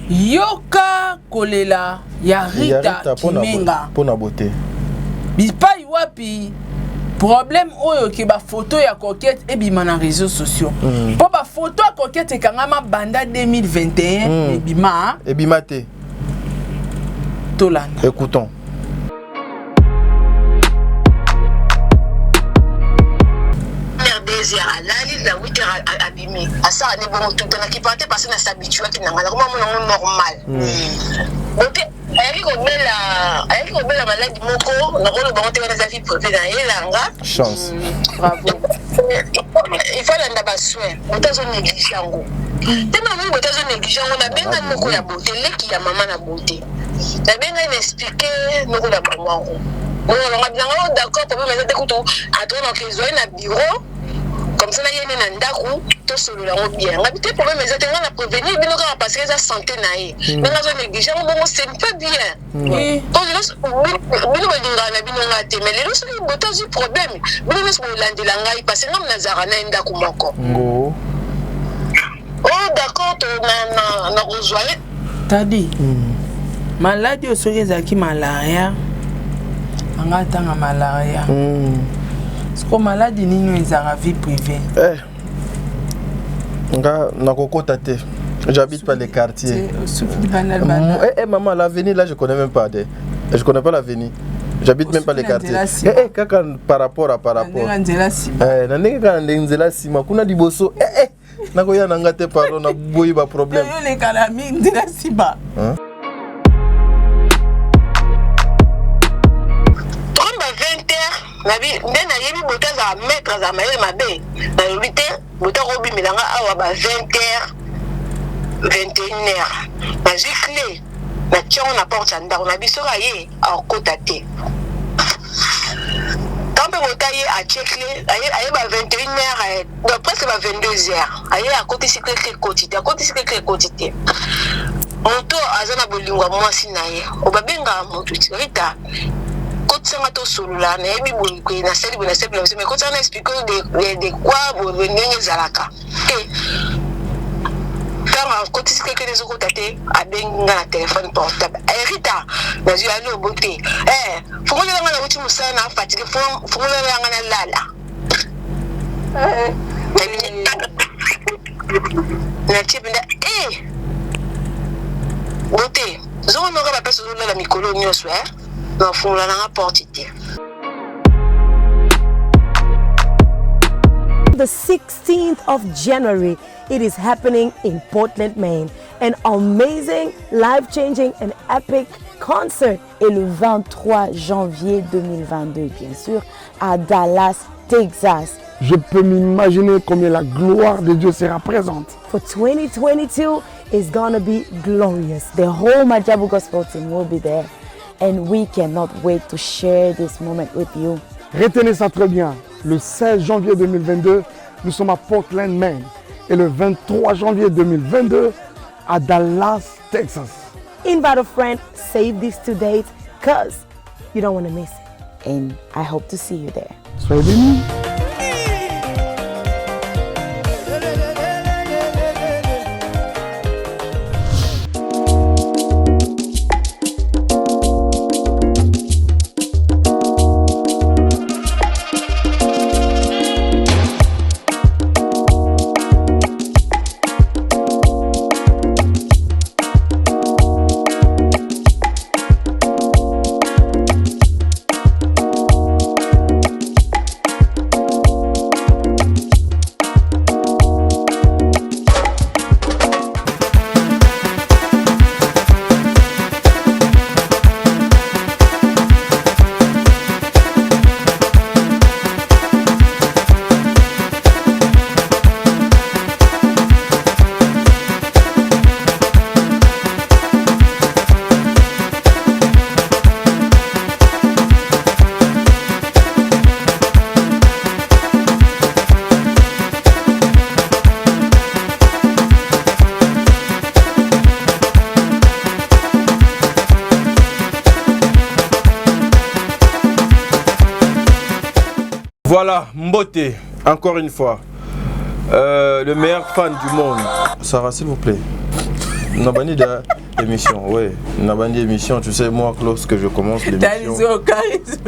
yoka kolela ya Rita Kimenga pona beauté bipai wapi problème oyo ke ba photo ya coquette et bima na réseaux sociaux po ba photo ya coquette ekangama banda 2021 et bima te tolanda écoutons. Alali la 8h abîmé. À ça, on est bon tout dans qui partait parce qu'on s'habitue à qui n'a pas normal. Donc, avec la maladie moko, on a le bon terrain des affaires privées dans Yelanga. Chance. Bravo. Il faut aller dans soin. On t'a négligé en gros. Tellement vous êtes négligé, on a bien un moko ya beauté, qui a maman la beauté. On a bien expliqué nous la maman. On a bien d'accord pour me mettre couteau à toi dans les zones à bureau. Comme ça, il y a un ndaku, tout seul là bien. On a peut-être problème, mais on a prévenu, mais on a passé la santé naïe. Mais on a négligé, c'est pas bien. Oui. Donc, nous avons dit mais les gens ont un problème. Nous avons dit que nous avons parce que nous avons un ndaku moko. Oh, d'accord, on a rejoint. T'as dit, maladie au soleil zaki malaria. Angata nga malaria. C'est comme maladie nino ezara vie privée. Nga nakokota te. J'habite pas les quartiers. Maman, l'avenir là je connais même pas. Je connais pas l'avenir. J'habite même pas les quartiers. Par rapport. Nandenge nzela sima kuna liboso. Nakoya nangate pardon na boyi ba problème. Yo le kalami nzela siba. Nabi ndena yebi botaza mettre za maye mabe na lobite botako bimilanga awa ba 20h 21h na clé na tchon na porte ndako na biso ka ye a kota te tambe botaye a clé aye ba 21h presque ba 22h aye a côté cycle quotidien moto azana bolingwa mwasi na ye obabenga moto Rita Kotsanga to solula na yebi bolikwe na seli mais kotsanga explique de quoi bonenge zalaka quand kotisi quelque chose ko tate abenga na téléphone portable Rita na zu ali obote fongola nga na uti musana fatigué fongola nga na lala na tibinda bote zo no ka ba personne la mikolo nyoso The 16th of January, it is happening in Portland, Maine. An amazing, life-changing and epic concert est le 23 janvier 2022, bien sûr, à Dallas, Texas. Je peux m'imaginer combien la gloire de Dieu sera présente. For 2022, it's gonna be glorious. The whole Majabu Gospel team will be there. And we cannot wait to share this moment with you. Retenez ça très bien. Le 16 janvier 2022, nous sommes à Portland, Maine. Et le 23 janvier 2022, à Dallas, Texas. Invite a friend, save this to date, because you don't want to miss it. And I hope to see you there. Soyez bénis. Voilà, Mbote, encore une fois. Le meilleur fan du monde. Sarah, s'il vous plaît. On a banni d'émission, oui. On a banni d'émission, tu sais, moi, lorsque je commence l'émission. T'as dit au charisme.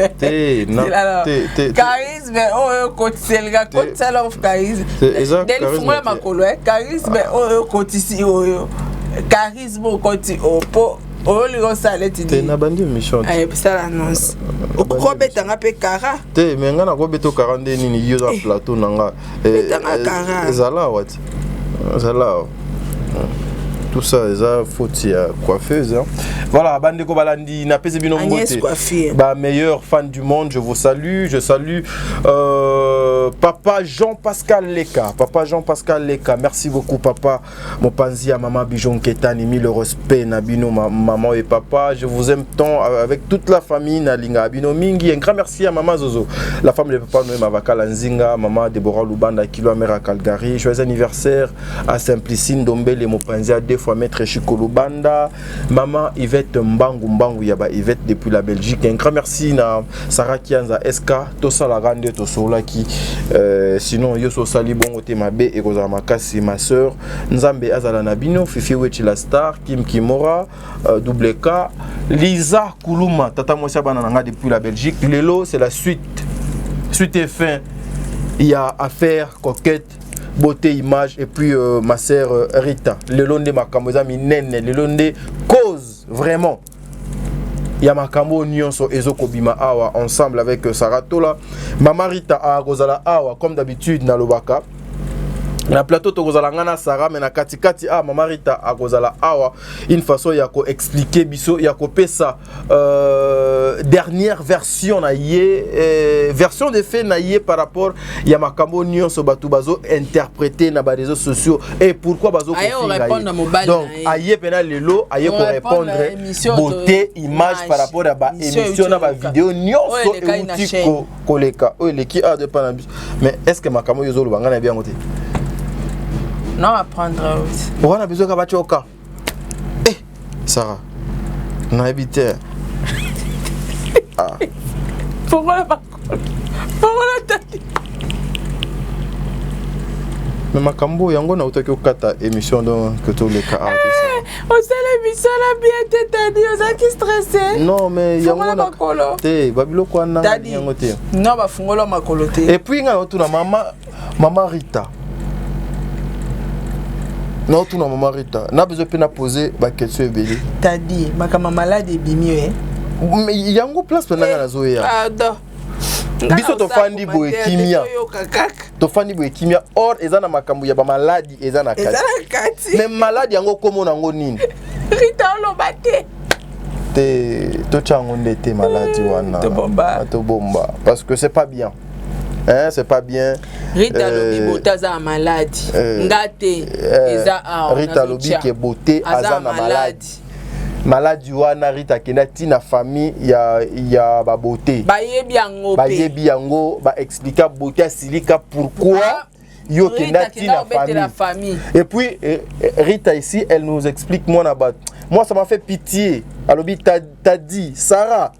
Charisme, oh, côté c'est le gars, côté ça l'offre charisme. Exact. Dès le fond, ma colo, charisme, oh, côté ici, oh, charisme, côté, oh, po. Oh, le salé, tu dis. On a banni d'émission. Ah, et puis ça l'annonce. Au combien t'en as payé cara? Mais on a combien de 40 ni yo dans plateau nanga. Zala what? Zala. Tout ça, ça faute ya coiffeuse. Voilà, Bandeko Balandi, n'a pas bino beauté. Bah meilleur fan du monde, je vous salue. Je salue Papa Jean-Pascal Leka. Papa Jean-Pascal Leka, merci beaucoup papa. Mon panzi à maman Bijon Ketani, mis le respect na bino maman et papa. Je vous aime tant avec toute la famille na linga bino mingi. Un grand merci à maman Zozo. La femme de papa Noé Mavakala Nzinga, maman Deborah Lubanda Kilo Amera Calgary. Joyeux anniversaire à Simplicine Dombele mon panzi à fois maître Chico Lubanda, maman Yvette Mbangu Yaba Yvette depuis la Belgique. Un grand merci na Sarah Kianza SK, Tosa la grande Tosola qui sinon Yoso Sali Bongo Temabe et Rosa Makasi ma soeur, Nzambe Azala Nabino, Fifi Wechi la star, Kim Kimora, Double K, Lisa Koulouma, Tata Mosia Bananga depuis la Belgique. Lelo, c'est la suite. Suite et fin. Il y a affaire, coquette, beauté, image, et puis ma sœur Rita, le long de ma camoza minene, le long de cause, vraiment. Il y a ma camo nyonso ezoko bima awa ensemble avec Saratola. Maman Rita a gozala awa comme d'habitude na lobaka. Na plateau to gozala ngana Sarah mais na katikati Maman Rita a gozala awa une façon ya ko expliquer biso ya ko pesa dernière version na yé version de fait na yé par rapport ya makambo nyonso batu bazo interpréter na ba réseaux sociaux et pourquoi bazo ko donc ayé pena lelo ayé ko répondre beauté image par rapport à ba émission na ba vidéo nyonso et ko koleka o le qui a de panabis mais est-ce que makambo yozo lo bangana bien côté. Non, à prendre aussi. On a besoin de Kabachoka. Eh, Sarah, on a habité. Ah. Pourquoi la tête? Mais ma cambo, yango na utaki ukata émission donc que tous les cas. On sait l'émission la bien tête, on a qui stressé. Non mais yango na kolo. Te, babilo kwa na yango te. Non, ba fungolo makolo te. Et puis nga otuna maman Rita. Non, tout non, maman Rita. N'a besoin de poser ma questionébélée. T'as dit, ma maman malade est bimie. Mais il y a une place pendant la zoé. Pardon. Biso to fandi boe kimia. To fandi boe kimia. Or, ezana makambu ya ba maladie ezana kati. Mais maladie yango komo nango nini? Rita olobate. To chango ndete maladie wana. To bomba. To bomba. Parce que c'est pas bien. Hein, c'est pas bien. Rita lobi botaza maladie. Ngate eza a. Rita lobi ke beauté azana maladie. Maladie wana Rita kena tina famille ya ba beauté. Ba yebi yango pe. Ba yebi yango ba expliquer beauté silika pourquoi yo kena tina famille. Et puis Rita ici elle nous explique moi ça m'a fait pitié. Alobi t'as dit Sarah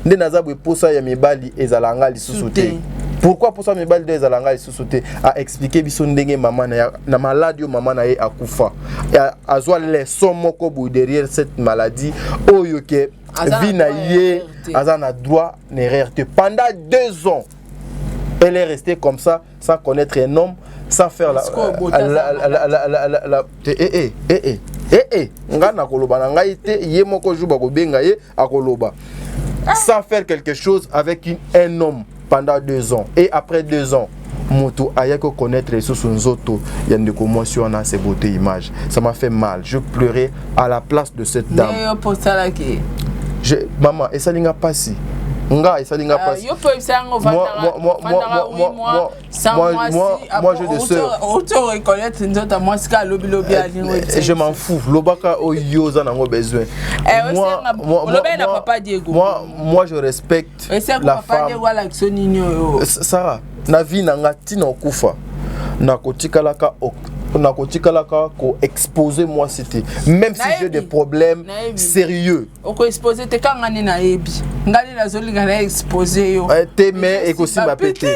nde nazabwe posa ya mibali ezalanga lisusuté. Pourquoi pour ça mes balles des alanga sous-sauté à expliquer biso ndenge maman na maladie maman na akufa et azwa les somoko bout derrière cette maladie oyo ke vie na yé azana droit n'erreur pendant 2 ans elle est restée comme ça sans connaître un homme sans faire la ngana koloba na ngai te ye moko juba ko benga ye akoloba sans faire quelque chose avec un homme pendant 2 ans. Et après 2 ans, Moto ayako connaître les sous nzoto yande ko moi sur na ces beautés images. Ça m'a fait mal. Je pleurais à la place de cette dame. Maman, et ça n'inga pas si. Nga et ça n'inga pas si. Moi je de sœur. Je m'en fous. Lobaka o yoza nango besoin. Moi je respecte la femme. Sarah, na vie nanga tina okufa. Na kotikalaka ko exposer moi c'était même si j'ai des problèmes sérieux. Oko exposer te kangani na ebi. Ngali la zone ngana exposé yo. Mais et aussi m'a pété.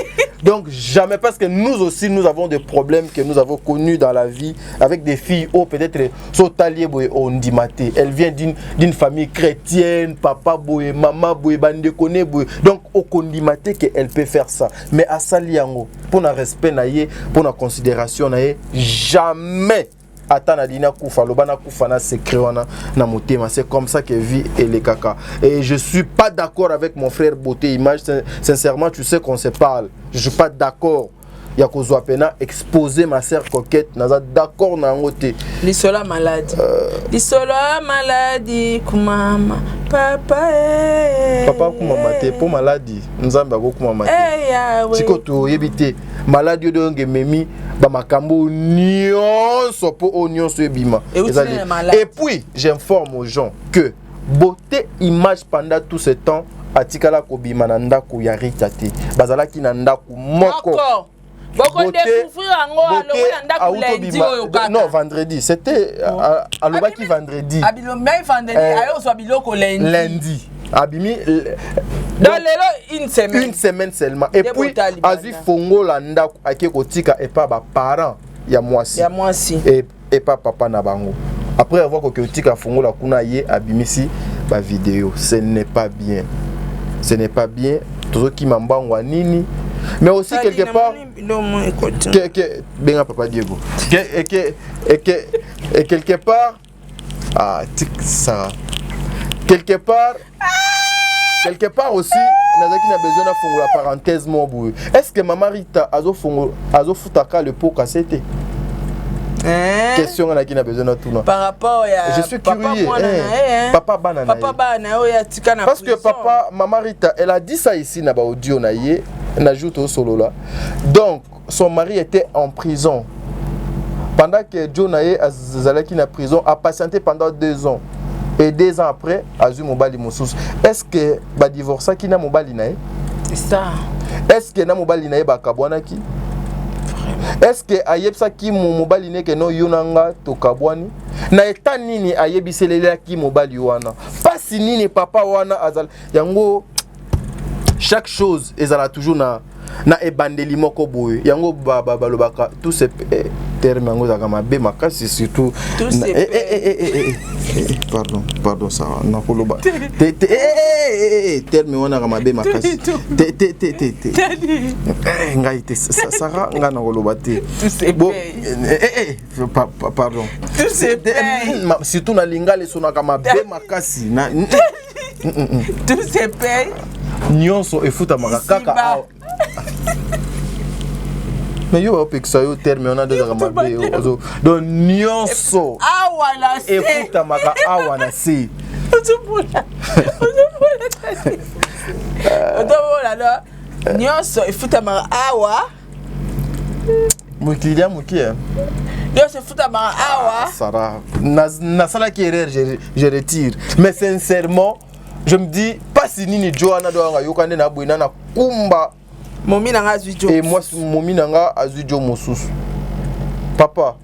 Donc jamais, parce que nous aussi nous avons des problèmes que nous avons connus dans la vie avec des filles ou peut-être sotalier boy ondimaté. Elle vient d'une famille chrétienne, papa boy, maman boy, bande koné boy. Donc au kondimaté qu'elle peut faire ça. Mais à saliango pour na respect naie, pour na considération naie, jamais Atana dina kufa lobana kufa na secret wana na motema. C'est comme ça que vit les caca. Et je suis pas d'accord avec mon frère Beauté Image. Sincèrement, tu sais qu'on se parle. Je suis pas d'accord. Ya kozwa pena exposer ma sœur coquette naza d'accord na ngote. Lisola maladie. Lisola maladie kumama. Papa kumama te pour maladie. Nzambe ako kumama te. Siko to yebite maladie de ngemi ba makambo nyonso po nyonso ebima. Et puis j'informe aux gens que Beauté Image pendant tout ce temps atikala kobima na ndako ya Rita te. Bazala ki na ndako moko. Non, vendredi. C'était à l'obaki vendredi. Lundi. Abimi. Une semaine seulement. Et puis, Azu Fongo Landa Akekotika et pas ba parents. Ya Mwasi. Et pas papa Nabango. Après avoir Kotika Fongo la Kuna Ye Abimisi, ba vidéo. Ce n'est pas bien. Ce n'est pas bien. Tout ce qui m'embangwa nini. Mais aussi quelque part ben papa Diego et quelque part ça quelque part aussi Nazaki n'a besoin de faire la parenthèse mon. Est-ce que maman Rita azo futaka le pot cassette? Question qui n'a besoin de tout. Par rapport à je suis curieux. Papa banana. Parce que papa maman Rita elle a dit ça ici na ba audio na ye. N'ajoute au solo là. Donc, son mari était en prison. Pendant que Joe Naye Zalaki na prison, a patienté pendant 2 ans. Et 2 ans après, Azu Mobali Moussous. Est-ce que ba divorce qui na Mobali Naye? C'est ça. Est-ce que na Mobali Naye ba kabwana ki? Est-ce que ayebsa ki Mobali ne ke no yonanga to kabwani? Na eta nini ayebiselela ki Mobali wana? Pas si nini papa wana azal yango. Chaque chose ezala toujours na ebandeli moko boye yango balobaka tous ces termes yango za kama be makasi surtout pardon ça na koloba terme wana kama be makasi ngai te ça nga na koloba te bon pardon surtout na lingale sona kama be makasi na tout se paye. Nyonso efuta makaka. Mais yo opeksa yo terme on a déjà mabe ozo. Donc nyonso awana se efuta maka awana se. Odobola nyonso efuta maka awa. Mukilia mukia. Nyonso efuta maka awa. Sara na sala qui erreur je retire. Mais sincèrement je me dis pas si nini Joana doanga yokande na bwina na kumba momi nanga azujo et moi momi nanga azujo mosusu papa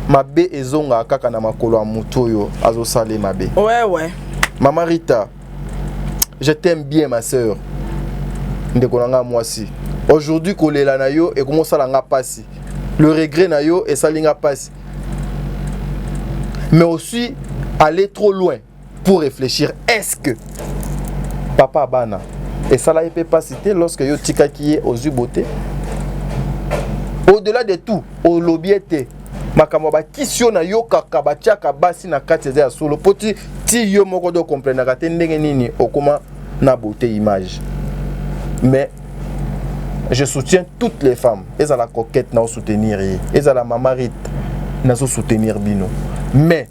mabe ezonga kaka na makolo ya muto yo azo sale mabe ouais maman Rita je t'aime bien ma sœur ndeko nanga mwasi aujourd'hui kolela na yo et comment ça la nga pasi le regret na yo et ça linga pasi mais aussi aller trop loin pour réfléchir, est-ce que papa bana et ça là il peut pas citer lorsque yo tika qui est aux yeux beauté au-delà de tout au lobiete makambo ba kisio na yo kaka ba tiaka basi na kati ya solo poti ti yo moko do comprendre ka te ndenge nini okoma na Beauté Image. Mais je soutiens toutes les femmes et à la coquette na soutenir et à la maman Rita na soutenir bino mais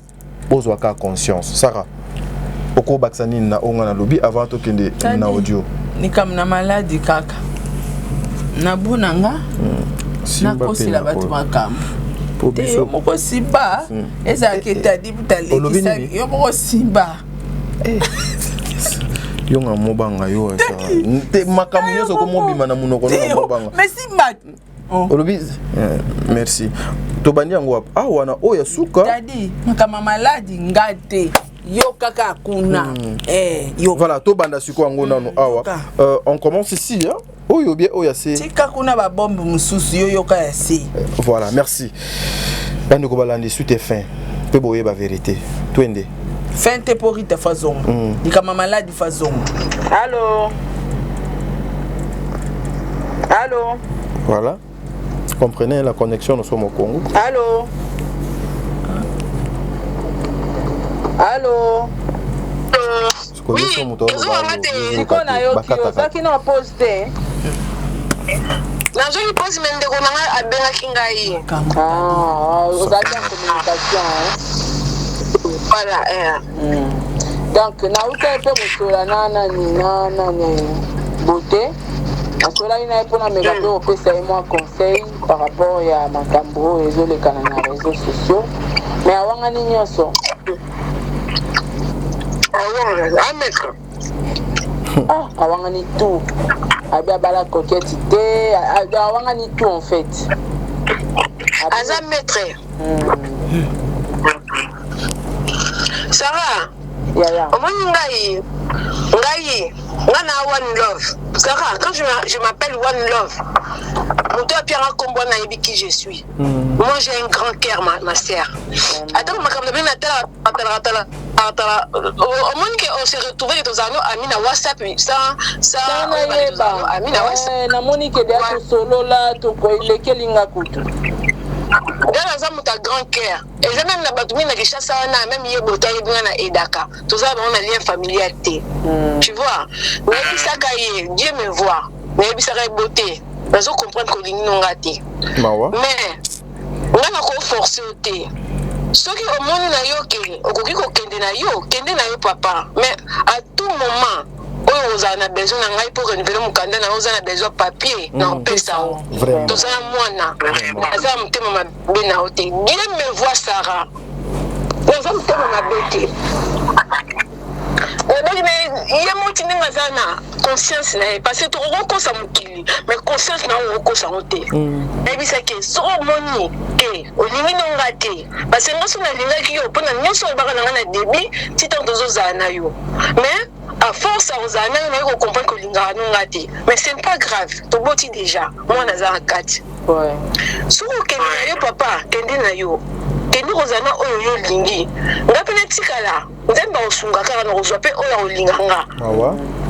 ozwaka conscience Sarah oko baksani na onga na lobby avant to kende na audio ni kam na maladie kaka na bunanga na kosi la batu makam te yo moko simba eza keta di butale kisa yo moko simba yo nga mobanga yo asa te makamu yo ko mobima na munoko na mobanga mais simba olobi merci to bandi yango awa na oya suka dadi makama maladie ngate yo kaka kuna yo voilà to banda siko ngona no awa on commence ici hein oyo bien oya c'est tika kuna ba bombe mususu yo yoka ya si voilà merci bande ko balandi suite fin pe boye ba vérité twende fin te pour ite fazon ni kama malade fazon allô allô voilà comprenez la connexion nous sommes au Congo allô allô oui sikona yo kio zaki na poste nazo pose mende ko nanga abengaki ngai ozali en communication voilà donc na uta pe mosola nani beauté asola ina pour na mega pe opesa moi conseil par rapport ya makambo ezolekana na réseaux sociaux mais awanga ni nyonso awanga ni tout abia bala coquette té awanga ni tout en fait aza maître Sarah omoni ngai ngana one love Sarah quand je m'appelle one love moto apia kombo na yebi qui je suis moi j'ai un grand cœur ma sœur attends makambo bien atala omoni que on se retrouver dans un ami na WhatsApp ça ami na WhatsApp na moni que dia solo là to ko lekelinga kutu dans un grand cœur et j'ai même la batumie na richesse na même yebota yebina na edaka tout ça on a lien familial tu vois mais ça kaye Dieu me voit mais ça kaye beauté bazo comprendre que lingi non raté mais on a ko forcer té soki au monde na yo ke okoki ko kende na yo papa mais à tout moment oyo ozana besoin na ngai pour renouveler mukanda na ozana besoin papier na pesa o to ça mwana aza mutema mabe na ote Dieu me voit Sarah aza mutema mabe il y a moti ninga zana conscience na parce que to ko sa mukili mais conscience na ko sa ote et bisa ke so moni ke olingi nonga te parce que ngaso na linga ki yo pona nyoso ba kana na débit ti tant dozo zana yo mais à force à ozana na yo comprendre que linga nonga te mais c'est pas grave to boti déjà moi na za kati ouais so ke na yo papa kende na yo kende ozana oyo yo lingi ngapena tikala nzemba osunga kaka na kozwa pe oyo olinganga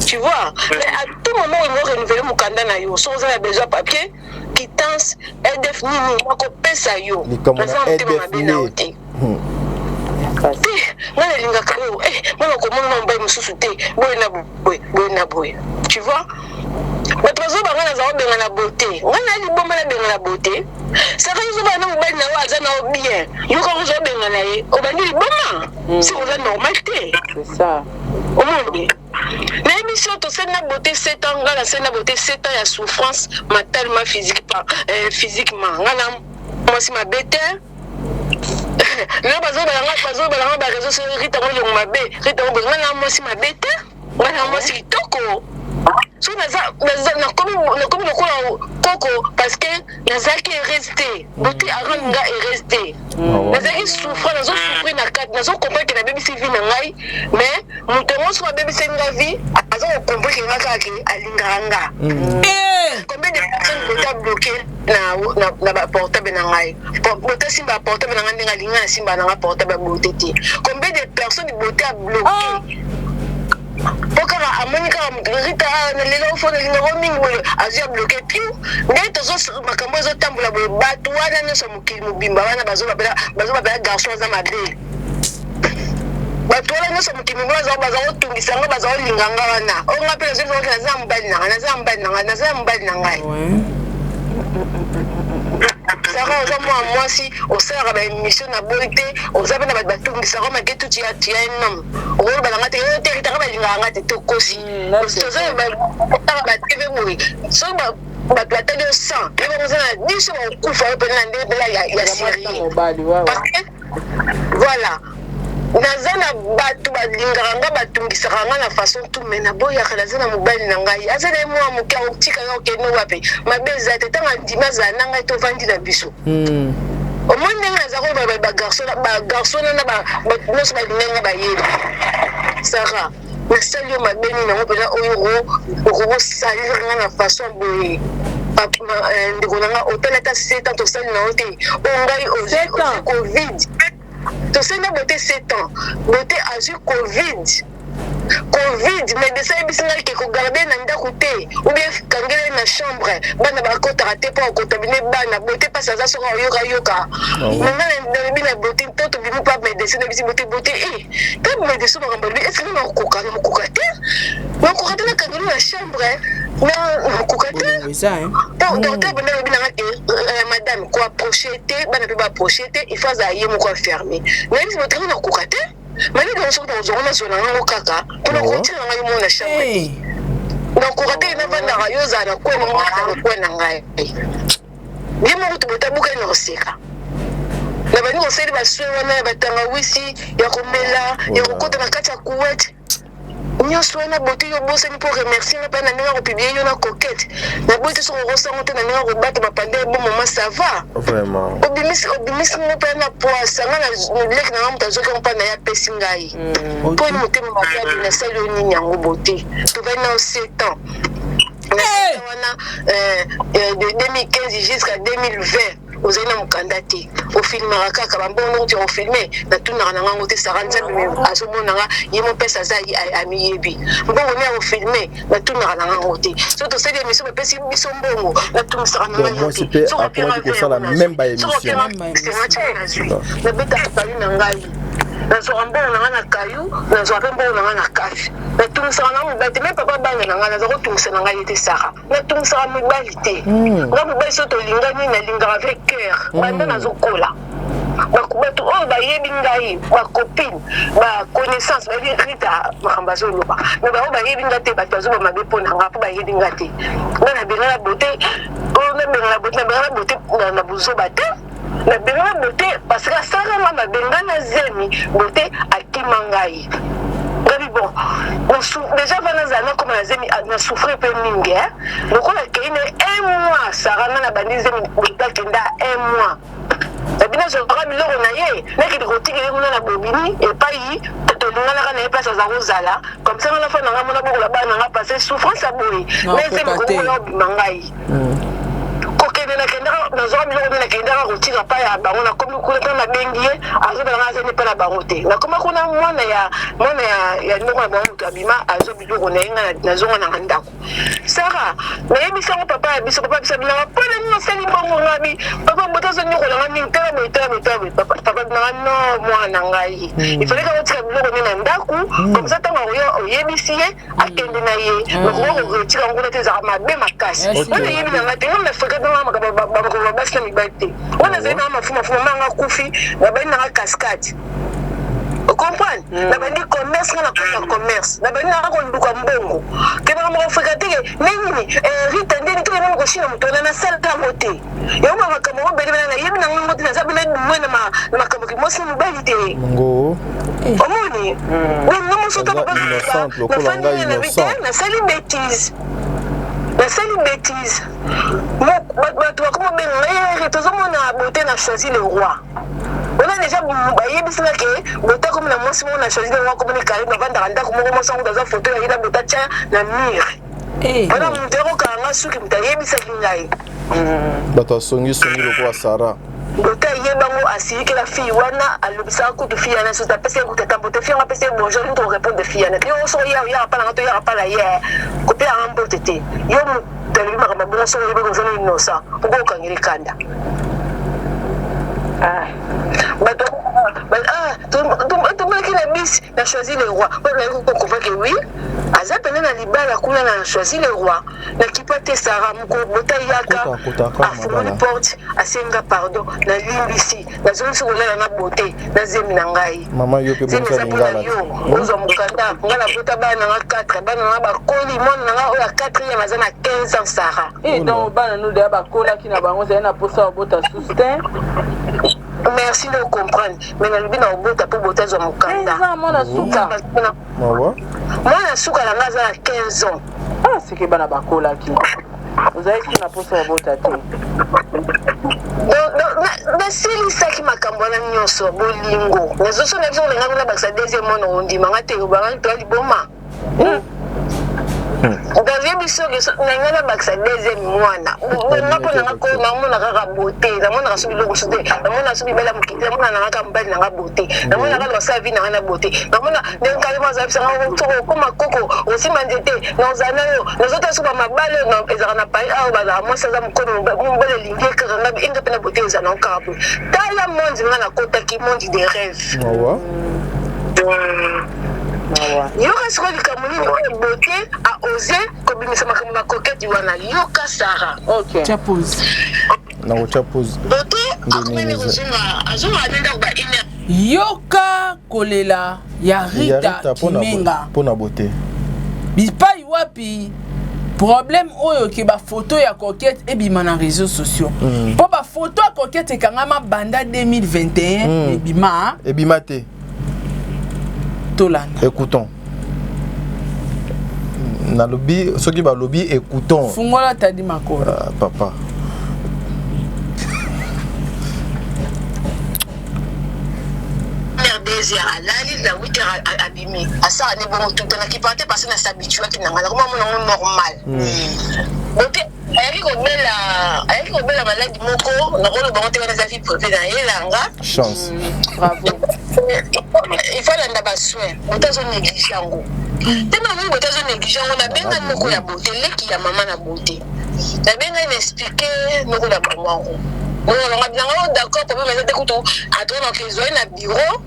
tu vois mais à tout moment il va renouveler mukanda na yo so ozana besoin papier quittance EDF nini ko pesa yo na za mtema mabena ote ngana linga kao ngana ko mona mbai mususu te boy na boy tu vois mais trop ba ngana za obenga na beauté ngana li bomba na benga na beauté ça va zo ba na mobali na waza na bien yo ko zo benga na ye obandi li bomba c'est on normal te c'est ça au monde na émission to c'est na beauté 7 ans ngana c'est na beauté 7 ans ya souffrance mentalement physiquement ngana moi si ma bête na bazo ba ba réseau sur rita ko yo mabe rita ko ngana moi si ma bête ngana moi si toko so na comme coco parce que nazaki est resté beauté aranga est resté nazaki souffrir souffrir na carte nazo comprendre que na baby vie na ngai mais mutongo so baby senga vie azo comprendre que ngaka ki alinganga combien de personnes sont bloquées na portable na ngai beauté simba portable na ngai ngalinga simba na portable beauté ti combien de personnes beauté a bloqué Pokara amonika rita na lelo fona linga roaming bolo azia bloqué tout mais tozo makambo zo tambula bolo batu wana nso mukili mubimba wana bazo babela garçon za madele batu wana nso mukili mubimba bazo otungisa ngo bazo linganga wana onga pe zo na za mbali na ngai Sarah oza moi si au sera ba émission na bonté oza bana batungisa ko maketu ti atia nom o balanga te o te ta ba linga te to kosi oza ba TV muri so ba batata de sang et ba zana ni so ku fa pe na ndé la ya série voilà nazana batu balinganga batungisaka nga na façon tout mais na boya kala zana mobali na ngai azana moi mokia optika yo ke no wape mabeza te tanga ndima za nanga to vandi na biso o monde nga za ko ba garçon na ba noso ba linga ba yeba Sarah nasali yo mabeni nango mpena oyo okokosalira na façon boye ndeko nanga otala ata 7 ans tosali nango te ongai ozwi covid tosali na bote 7 ans bote azwi covid médecin yebisi ngai ke kogarde na ndako te ou bien kangele na chambre bana bakotaka te mpo akotabine bana bote mpasi aza soka oyokayoka nanga nalobi na bote to tobimi mpa médecin yebisi bote ta médecin makambo lobi esike nakokoka te nakangeli na chambre nakokoka te po docteur banda lobi nanga ke madame koaproche te bana mpe baproche te il faut azala ye moko aferme nayebisi bote nga nakokoka te mani dans son dans zona zona ngo kaka kuna kontira ngai mo na chambre donc kokate na vanda rayo za na kwa mo na ngai yemo kutu butabuka na oseka na bani oseli baswe wana batanga wisi ya komela ya kokota na kati ya kuwet nyonso wana bote yo bosani pour remercier na pana ninga kopublier yo na coquette na bote so rosango te na ninga kobata bapande bon moment ça va vraiment obimisi mo pa na poisa ngana lek na ngamu tazoka mpa na ya pesi ngai po ni motema makia na sali oni nyango bote to va na 7 ans wana de 2015 jusqu'à 2020 ozali na mokanda te ofilmaka kaka bambongo kuti ofilme natunaka na ngango te sara nzambe azomonanga ye mopesa aza amiyebi mbongo ni akofilme natunaka na ngango te so tosali émission bapesi biso mbongo natumisaka na ngango te nabetaka pali na ngai nazwaka mbongo na nga na kayu nazwaka mpe mbongo na nga na kafi natumisaka na mibali te me papa bana na ngai naza kotumisa na ngai ete sara natumisaka mibali te nga mibali so tolingani nalingaka avec cœur banda nazokola bato oyo bayebi ngai bacopine baconnaissance barita makambo azoloba me bao bayebi nga te bato bazoba mabe mpo na nga mpo bayebi nga te nga nabengana bote oyo nabengana bote na buzoba te nabengana bote parce que asalanga mabengana zemi bote akima ngai ngabi bon déjà vana zana comme na zemi na souffrir pe mingi lokola keine 1 mois saranga na bandi zemi botakenda 1 mois abina zokaka biloko na ye nakidi kotikele kuna na bobini epai tolinganaka na ye place aza kozala comme ça ngana fa nanga mona bokola bana nanga parce souffrance aboye mais zemi kokola obima ngai kokende nakendaka nazoka biloko nde nakendaka kotika pa ya bango nakomi kuna mpe nabengi ye azobelanga azani mpe na bango te nakoma kuna mwana ya ndeko na bango moto abima azo biloko na ye nga nazonga nanga ndako sara nayebisango papa ya biso papa bisa bilanga mpo na nini nasali bongo ngabi papa moto azonyokolanga mingi tala papa binanga no mwana na ngai ifaleka kotika biloko nde na ndako comme ça ntango oyebisi ye akende na ye nakoka kotika nguna te ezaka mabe makasi wana yebi nanga te nga nafrika makambo basi na mibali te wana ezali nanga mafumafuma manga kufi nabali nanga cascade ocomprendre nabandi commerce nga nakoka commerce nabandi nanga koluka mbongo kenaka moko fréquenteke nini rita ndeni toke nani koshina moto na nasalaka te yango makambo mobeli bana nayebi nango ngo te naza bena dumwe na makambo kimosi na mobali te omoni nga mosoto nafandi nabi te nasali bêtise bato bakoma benga tozomona bote na choisi le roi on a déjà bayebisanga ke bote komi na mwasi moko na choisi le roi komoni kari bavandaka ndako moko mwasi yango taza foto ya yina bote atya na mire wana moto ekokanga suki moto ayebisaki ngai bato asongisongi lokola sara bote ayebango asirikela fille wana alobisaka kutu fille yana soto apesi ye kutata bote fille yango apesi ye bonjour nito korépondre fille yana te yo soko oyaka pa nanga to oyaka pa na ye kopela yanga mbote te yo talobi makambo bongo soko oyebi kozana inosa mpo okangeli kanda bato tombelaki na bisi na choisi le roi onayekokonkovake wi aza pene na libala kuna na choisi le roi nakipa te sara moko bota yaka afungoli porte asenga pardon nalimbisi nazongisi kolala na bote na zemi na ngai zemi eza mpona yo ozwa mokanda nga na bota bana nanga 4 bana nanga bakoli mwana nanga oyo ya 4e aza na 15 ans sara donc bana no deya bakolaki na bango zali na posa babota susu te merci de comprendre mais nalobi na obota mpo bota ezwa mokanda mwana suka mwana suka na nga aza na 15 ans seke bana bakolaki ozalaki na posa babota te basilisaki makambo wana nyonso bolingo nazosona biso olenga kuna bakisa deuxième mono ondimanga te obanga to liboma Davier biso nangana bakisa deuxième mwana ngapo nanga ko namona kaka beauté namona ka subi loko sote namona subi bela mukiti namona nanga ka mbali nanga beauté namona ka losa vie nanga na beauté namona ndengali maza bisa ngo toko koma koko osima ndete nozana yo nazota suba mabale na ezaka na pai awo bala mwasa za mkono mbele lingie kaka ngabi inga pena beauté ezana okapo tala monde ngana kota ki monde des rêves yoka siko likamuni ni beauté a osé kobimisa makambo na coquette wana yoka Sarah. OK. Tu pose. Na tu pose. Beauté akomeni kozonga azonga nenda ba ina. Yoka kolela ya Rita Kimenga. Pona beauté. Bipai wapi problème oyo ke ba photo ya coquette et bima na réseaux sociaux. Po ba photo ya coquette ekangama banda 2021 et bima te. Tolanda. Écoutons. Na lobby, ceux qui va lobby, écoutons. Fungola t'a dit ma corde. Papa. Désir à la la 8h abîmé. À ça, on est bon tout dans qui partait parce qu'on s'habitue à qui n'a pas normal. Donc avec la maladie moko, na rolo bango te wana za vie privée na yelanga. Chance. Bravo. Il faut la ndabaswe. Botazo négliger ngo. Tellement même botazo négliger ngo na benga moko ya beauté leki ya maman na beauté. Na benga m'expliquer moko na maman ngo. On a bien d'accord pour me mettre couteau à toi dans les zones à bureau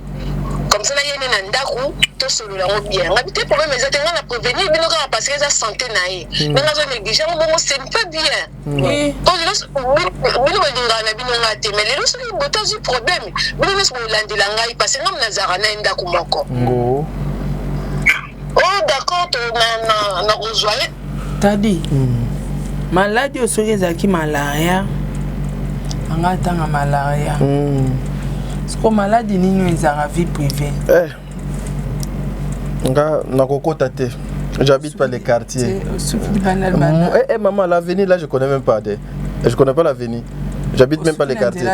comme ça là y a un ndaku to solo la bien habité pour me mettre na prévenir bien on passer sa santé naé mais la zone négligée bon c'est pas bien oui on nous va na bino ngate mais les autres boto du problème bino nous pour landela ngai parce que ngam nazara na ndaku moko ngo oh d'accord na rejoindre t'as dit maladie osoki ezalaki malaria anga tanga malaria siko maladie nini ezalaka vie privée nga nakokota te j'habite pas les quartiers maman l'avenir là je connais même pas je connais pas l'avenir j'habite même pas les quartiers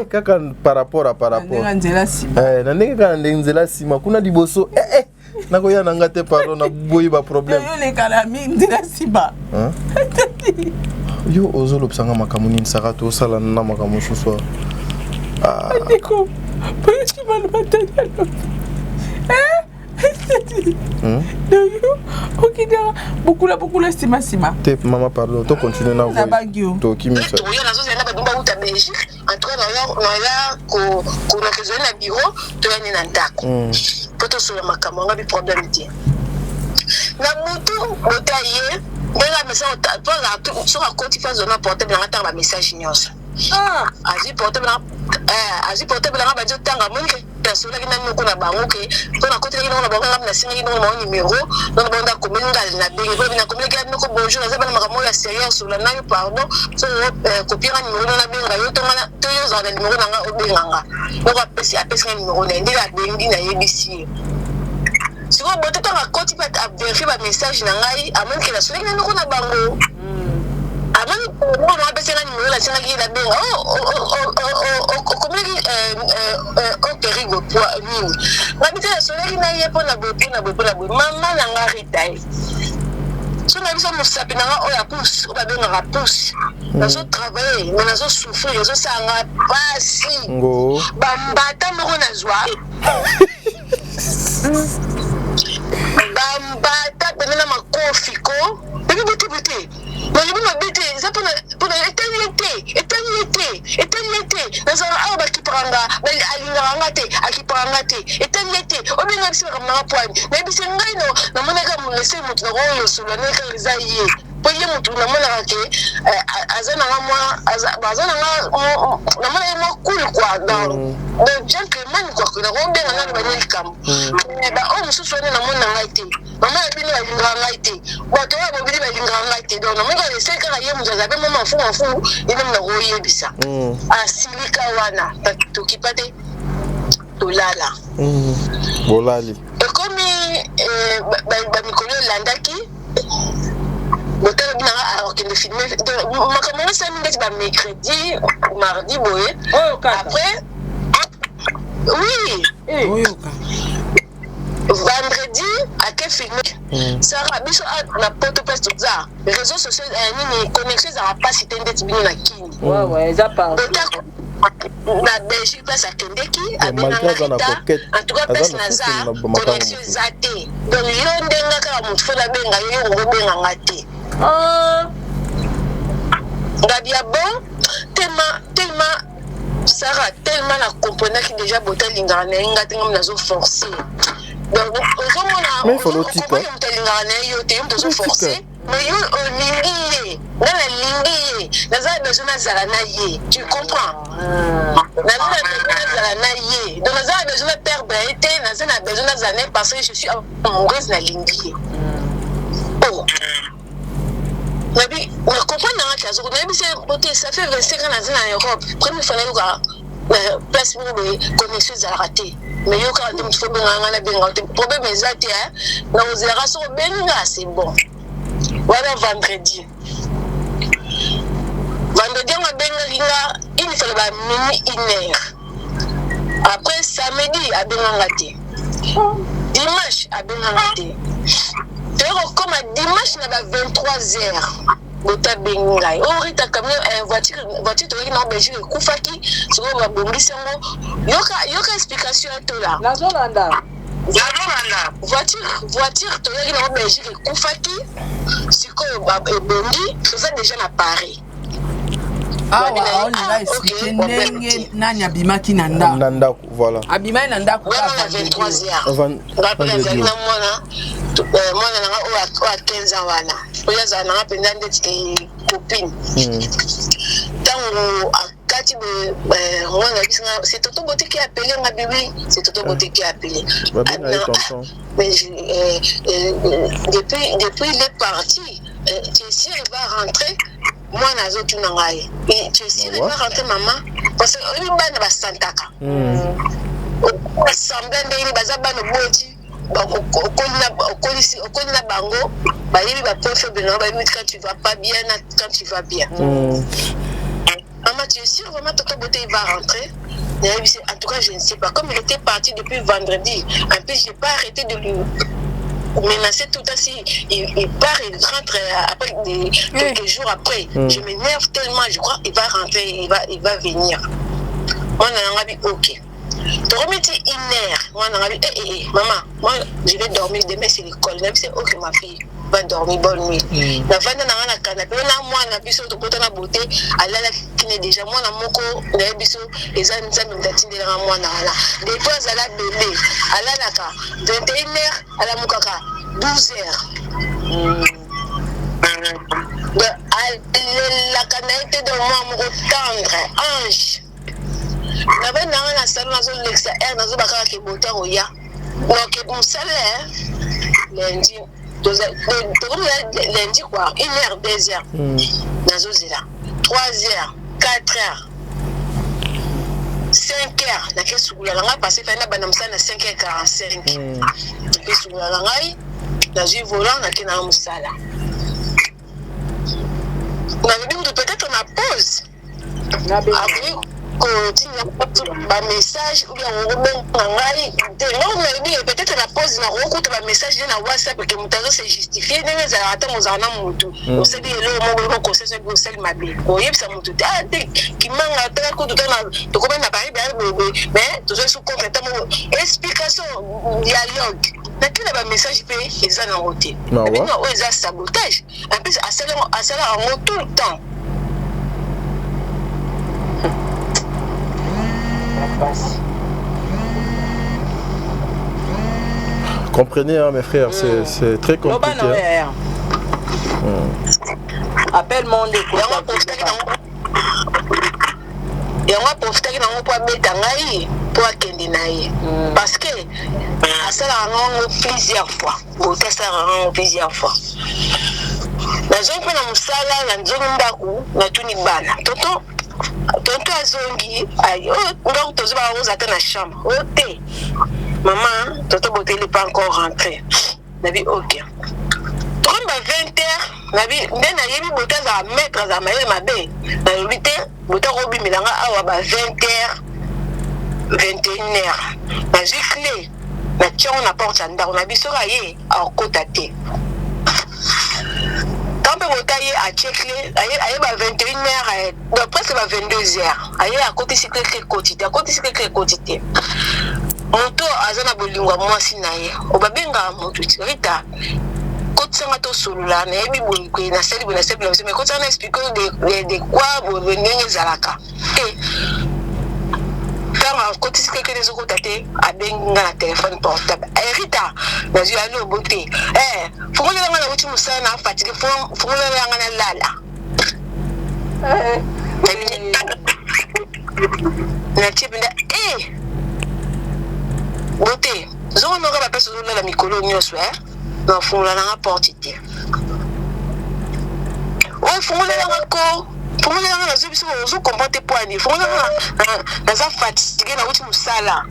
kaka par rapport na ndenge kaka nzela sima kuna liboso nakoya nanga te pardon na boyi ba problème yo le kalami nzela sima yo ozolobisanga makambo nini saka tosala na makambo mosusu Nico, pourquoi tu m'as demandé ok, beaucoup là, sima. Maman, pardon, tu continues à voir. Tu qui me fait. Tu as raison, c'est là Belgique. En tout cas, on a besoin d'un bureau, tu as un ndaku. Pour te sauver ma caméra, on a des problèmes. Na mutu, botaye, mais message, sur la côte, il faut donner portable, on attend un message nyos. Azi portable na ba jotanga munke persona kina nuko na bango ke to na côté kina na bango na singi no mo numéro na banda komenga na bengi ko bina komenga nuko bonjour na zaba na makamo ya sérieux sur la nayo pardon so copier numéro na benga yo to ngana to yo za na numéro na nga obenganga donc apesi numéro na ndila bengi na yebisi siko bote to na côté pa vérifier ba message na ngai amonke na so kina nuko na bango avant on a besoin d'un numéro la scène qui est là bas au péril pour nous la petite soleil qui n'a pas la beauté maman n'a arrêté si on a besoin de saper n'a pas la pousse on va bien la pousse nous autres travailler nous autres souffrir nous autres ça n'a pas si bambata nous on a joie bambata benana makofi ko bébé mais je me bête ça pour éternité dans un arbre qui prendra qui prendra éternité au bien que c'est comme un point mais c'est ngaino na mona comme laisser mutu na sur la neka rizaye poye mutu na mona ke azana bazana na mona mo cool quoi dans le gentleman quoi que na rombe na ba ni kam ba o mususu na mona ngaite mama bino ba linga ngaite bato ba bobili ba linga ngaite donc na mona laisser ka ye mutu za be mama fu ina na roye bisa asilika wana tukipate tulala bolali comme ba mikolo landaki Boté alors qu'il filmé. Ma caméra ça me mercredi, mardi boye. Après oui. Vendredi à quel film Sarah biso na poto place tout ça. Les réseaux sociaux ni connexion ça va pas citer d'être bien na kini. Ouais, ça part. Na Belgique place à Kendeki à Benanga. En tout cas place na za connexion zate. Donc yo ndenga ka mutu fa la benga yo ngo benga ngate. Ngabia bon tellement Sarah tellement la comprenait qui déjà boté lingana ngate ngam nazo forcer. Donc mais il faut le type. Mais tu comprends? Donc besoin de perdre besoin de parce que je suis amoureuse de Lingi. Oh. Ça fait 25 ans en Europe. Première fois place pour les connexions à rater. Mais yo quand tu fais bien problème exact na génération benga c'est bon. Voilà vendredi on benga il faut ba minuit 1h. Après samedi à benga té. Dimanche à benga té. Comme à dimanche na ba 23h. Bota benga o rita camion voiture to ina Belgique kufaki so ba bongisa ngo yoka explication to là la zolanda voiture to ina Belgique kufaki siko ba bongi ça déjà na Paris on va expliquer ndenge nani abimaki na ndako voilà abimaki na ndako à 23h vendredi mwana nanga o a 15 ans wana oya za nanga penda ndeti copine tango akati mwana bisinga c'est Toto Beauté qui a appelé ma bébé c'est Toto Beauté qui a appelé mais depuis il est parti tu sais il va rentrer moi nazo tuna ngai et tu sais il va rentrer maman parce que il bana ba santaka semblant de baza bana boti okoli na bango bayebi ba prof beno bayebi quand tu vas pas bien quand tu vas bien. Maman tu es sûr vraiment Toto Beauté il va rentrer? En tout cas je ne sais pas comme il était parti depuis vendredi en plus j'ai pas arrêté de lui menacer tout à si il part il rentre après quelques jours après je m'énerve tellement je crois il va rentrer il va venir on a dit ok. Tu remets 1h. Moi, maman, moi, je vais dormir demain, c'est l'école. C'est ok, ma fille, va dormir, bonne nuit. La femme n'a pas de canapé. Moi, on a vu sur le côté de la beauté. Elle a qui est déjà moi, on a moko, on a vu sur les amis, ça nous a tiré dans moi. Des fois, elle a bébé. Elle a la 21h, elle a mokaka 12h. La canapé de moi, mon tendre, ange. N'avait n'a la salle dans l'extérieur dans bakara qui boté roya donc mon salaire lundi lundi quoi 1h 2h dans zozela 3h 4h 5h na kesu la nga passer fait na banamsa na 5h45 kesu la ngai na j'ai volant na kina musala na dit peut-être na pause na ba message ou bien on peut-être la pause na recoute ba message na WhatsApp que mutazo se justifier nene za ata mozana mutu on se dit le mo ko se go sel mabe o yebisa mutu ah ki manga tra ko tout na to ko na bari mais to se complètement explication dialogue na kila ba message pe eza na route mais non o eza sabotage en plus à cela en tout le temps. Comprenez, hein, mes frères, c'est très compliqué. Appelle mon déco. Et on va profiter de notre bétangaï pour akende naïe. Parce que ça l'a plusieurs fois. Beauté ça l'a plusieurs fois. La zone que nous sommes la zone d'aku, la tuni bana. Tonton azongi ayo donc tozo ba rose à la chambre. OK. Maman, Toto Beauté n'est pas encore rentré. On a dit OK. Comme à 20h nabi nde na yebi bota za maître za mayele mabe na lobite bota robi milanga awa ba 20h 21h na jikle na tchon na porte ya ndako na biso aye akota te quand bota ye a checkle aye ba 21h donc presque ba 22h aye akoti sikle kotite moto azana bolingwa mwasi na ye obabenga moto tirita kotsanga to solula na yebi bolikwe na seli na mais kotsanga explique de quoi bonenge zalaka quand kotisi quelque chose ko tate abenga na téléphone portable Rita na zui alo bote fongola nga na uti musana na fatigue fongola nga na lala na tipinda bote zo no ga pesa zo la mikolo nyoso na fongola nga porte te fongola nga ko fongola nga na zo comporter poani fongola nga na za fatigué na uti musala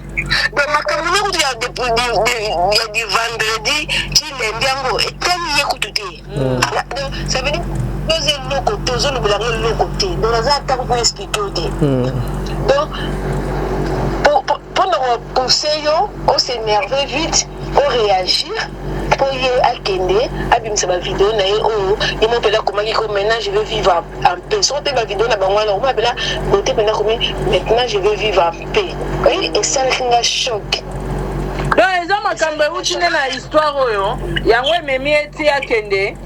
donc makambo ne kutu ya du vendredi ti lundi yango etani ye kutu te ça veut dire deux loko te zo lobela ngo loko te donc na za ta ko expliquer te donc pendant conseil on s'énerve vite on réagir pour y akende abimisa ba vidéo na ye et mon pela comment maintenant je veux vivre en paix so te ba vidéo na bango na moi pela boté maintenant comment maintenant je veux vivre en paix et ça le choc donc eza makambo utine na histoire oyo yango ememi eti akende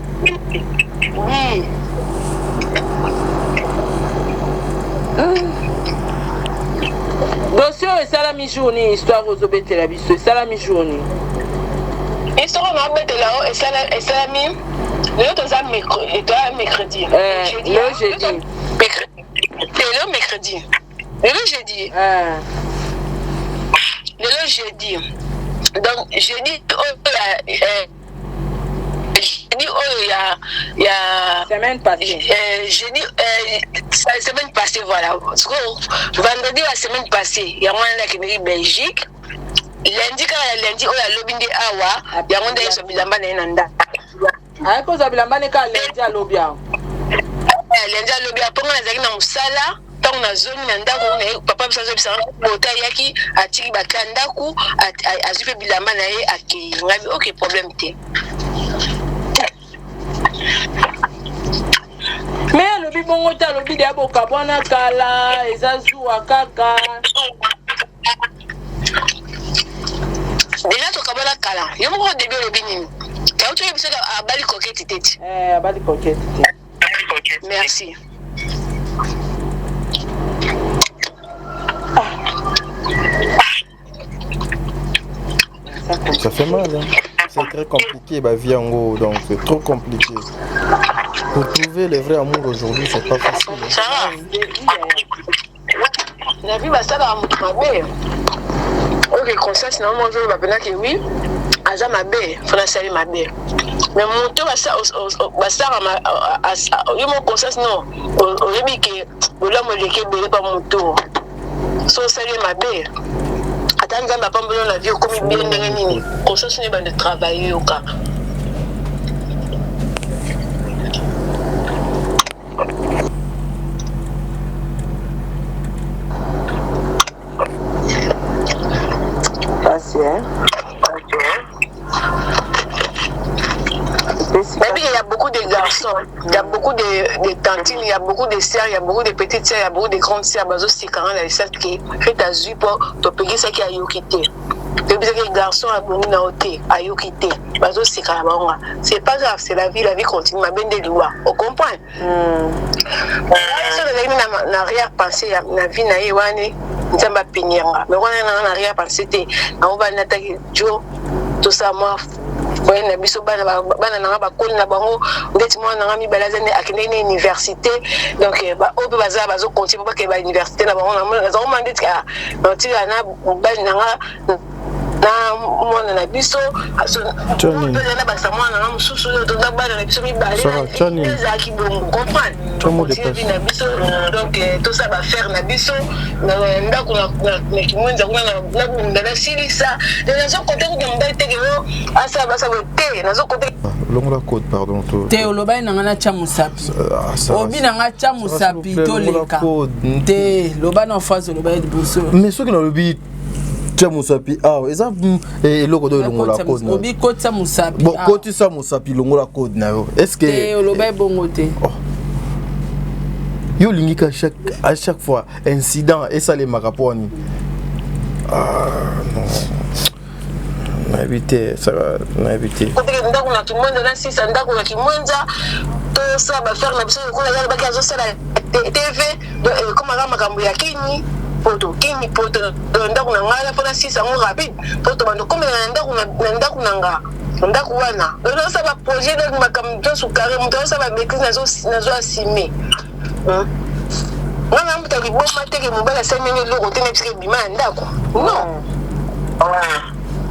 dossier esalami journée histoire ozobetela biso esalami journée histoire na betela esalami le toza mercredi le jeudi donc jeudi il y a semaine passée semaine passée voilà vendredi la semaine passée il y a moi qui est Belgique lundi lundi oya lobinde awa yango nde so bilamba na nanda ayiko za bilamba ne ka lundi alobia lundi alobia ponga na zaki na musala tango na zone na ndako na papa bisanzo bisanga bota yaki atiki bakandaku azupe bilamba na ye akei ngabi OK problème te mais lobi bongo ta lobi de aboka bwana kala ezazuwa kaka déjà to kabala kala yo mo début le bini ka uto yebisa ka abali coquette tete abali coquette merci ça fait mal hein. C'est très compliqué ma vie en gros donc c'est trop compliqué pour trouver le vrai amour aujourd'hui c'est pas facile hein. Ça va la vie va ça va mabe OK conscience na moi je va penser que oui aza mabe fona sali mabe mais mon to va ça yo mon conscience non au rebi que bola mo leke bele pa mon to so sali mabe attends nzamba pambolo na vie comme bien ndenge nini conscience ne ba de travailler au cas Mais il y a beaucoup de garçons, il y a beaucoup de tantines, il y a beaucoup de sœurs, il y a beaucoup de petites sœurs, il y a beaucoup de grandes sœurs. Bazo c'est quand la sœur qui fait ta zui pour te payer ça qui a yokité. Depuis que les garçons a bon na oté, a yokité. Bazo c'est quand même c'est pas grave, c'est la vie continue. Ma bende liwa, on comprend. Ça n'a rien pensé na vie na yewane, nzamba pinyanga. Mais on n'a rien pensé te, on va n'attaquer Joe, tout ça moi. Ouais na biso bana na ba koli na bango ndeti mwana na mi balazane akende na université donc ba obe baza bazo continuer pas que ba université na bango na zo mandeti ka notira na bali na mwana na biso na ba sa mwana na mususu to na bana na biso mi bali na ki bongo comprendre na biso donc tout ça va faire na biso na ndako na kimwenza kuna na silisa na zo côté ko ndai te que asa basa te na zo côté longola code pardon to te oloba na ngana cha musapi obi na ngana cha musapi to leka te loba na phase oloba ya liboso mais ce que na lobi cha musapi eza eloko do longola code obi code sa musapi bon code sa musapi longola code na yo est-ce que te oloba bongo te yo lingi à chaque fois incident et ça les makaponi non na éviter ça na éviter ndako na kimonza na sisa ndako na kimonza to ça ba faire na biso ko la ba kazo sala TV comme aga makambo ya kini poto ndako na ngala pona sisa ngo rapide poto bando comme na ndako na nga ndako wana no ça ba projet de makambo to sukare mto ça ba maîtrise nazo assumer wana mtu akiboma teke mobala semene loko tena psike bima ndako non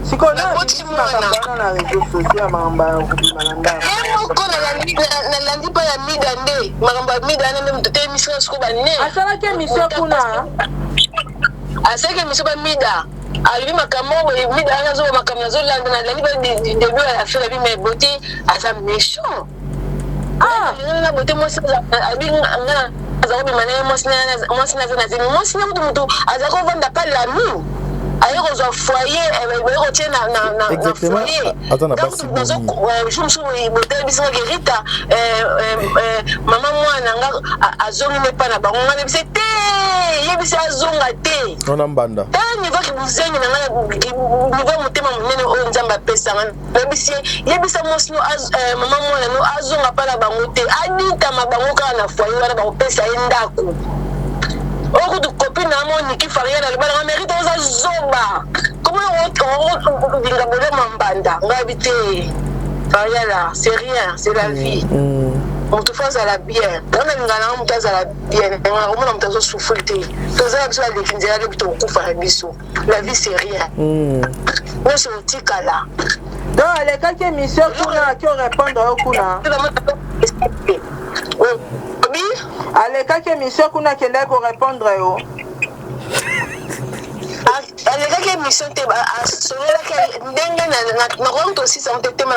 siko na réseaux sociaux mamba kubima ndako ko na landi pa ya mida nde magamba mida na mtu te mission siko ba ne asala ke mission kuna aseke mission ba mida alibi makamo mida na zo makamo na zo landa na landi ba début à la fin la vie mais beauté asa méchant na beauté moi ça abi nga azakobi manene mwasi na zina mwasi na mutu azako vanda pa l'ami ayo ko foyer ko tie na foyer attends pas si je bote bisanga gerita mama mwana nga azongi ne pa na bango nga ne bise te yebisa azonga te ona mbanda niveau ki buzengi na nga niveau motema monene o nzamba pesa yebisa mwasi no mama mwana no azonga pa na bango te adita mabango ka na foyer wana bango pesa ndako oko tu copine na moni ki faria na libala mérite oza zoba comment on dinga bole mambanda ngabite faria là c'est rien c'est la vie on te fait à la bien on a ngana on te à la bien on te souffrir te toza biso la définir la bito ko fa biso la vie c'est rien on se tika là donc les quelques missions kuna qui répondre au kuna allez quelques missions kuna qui est pour répondre yo allez quelques missions te ba solo la que ndenga na ko to 600 te ma